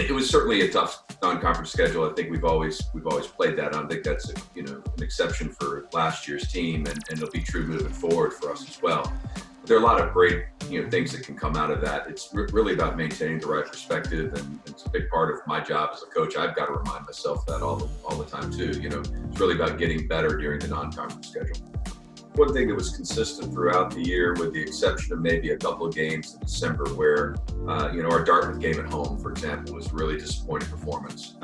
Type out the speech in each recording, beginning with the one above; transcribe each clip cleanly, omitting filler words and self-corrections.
it was certainly a tough non-conference schedule. I think we've always played that. I don't think that's an exception for last year's team, and it'll be true moving forward for us as well. But there are a lot of great things that can come out of that. It's really about maintaining the right perspective, and it's a big part of my job as a coach. I've got to remind myself that all the time too. It's really about getting better during the non-conference schedule. One thing that was consistent throughout the year, with the exception of maybe a couple of games in December where, our Dartmouth game at home, for example, was really disappointing performance.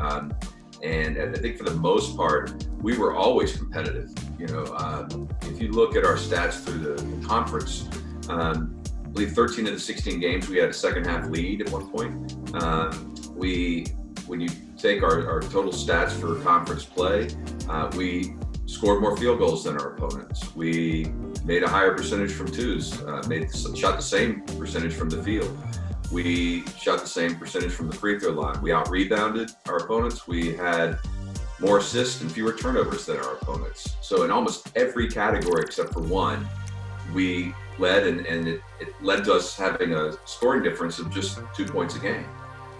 And I think for the most part, we were always competitive. If you look at our stats through the conference, I believe 13 of the 16 games we had a second half lead at one point. When you take our total stats for conference play, we scored more field goals than our opponents. We made a higher percentage from twos, shot the same percentage from the field. We shot the same percentage from the free throw line. We out-rebounded our opponents. We had more assists and fewer turnovers than our opponents. So in almost every category except for one, we led, and it led to us having a scoring difference of just 2 points a game.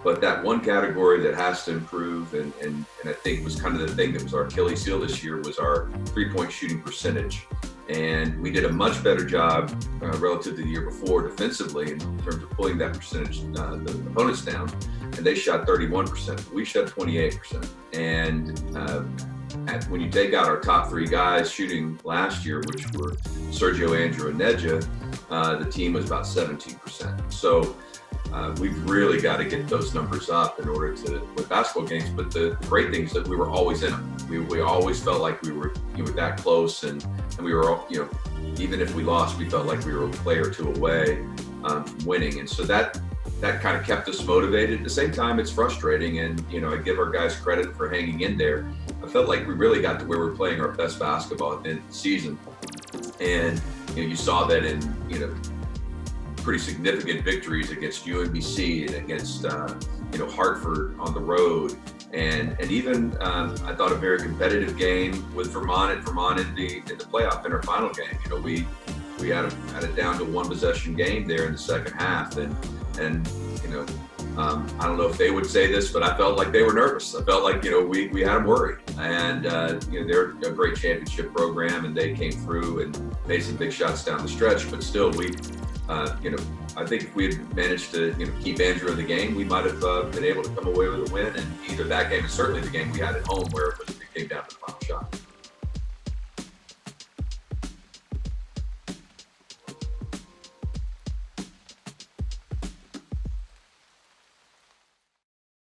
But that one category that has to improve, and I think was kind of the thing that was our Achilles heel this year, was our three-point shooting percentage. And we did a much better job relative to the year before defensively in terms of pulling that percentage, the opponents down. And they shot 31%. We shot 28%. And when you take out our top three guys shooting last year, which were Sergio, Andrew, and Nedja, the team was about 17%. So we've really got to get those numbers up in order to win basketball games. But the great thing is that we were always in them. We always felt like we were that close, and we were even if we lost, we felt like we were a play or two away from winning. And so that kind of kept us motivated. At the same time, it's frustrating, and I give our guys credit for hanging in there. I felt like we really got to where we're playing our best basketball at the end of the season, and you saw that in pretty significant victories against UMBC and against Hartford on the road, and even I thought a very competitive game with Vermont in the playoff in our final game. We had it down to one possession game there in the second half, and I don't know if they would say this, but I felt like they were nervous. I felt like we had them worried, and they're a great championship program, and they came through and made some big shots down the stretch. But still, I think if we had managed to keep Andrew in the game, we might have been able to come away with a win. And either that game, and certainly the game we had at home, where it came down to the final shot.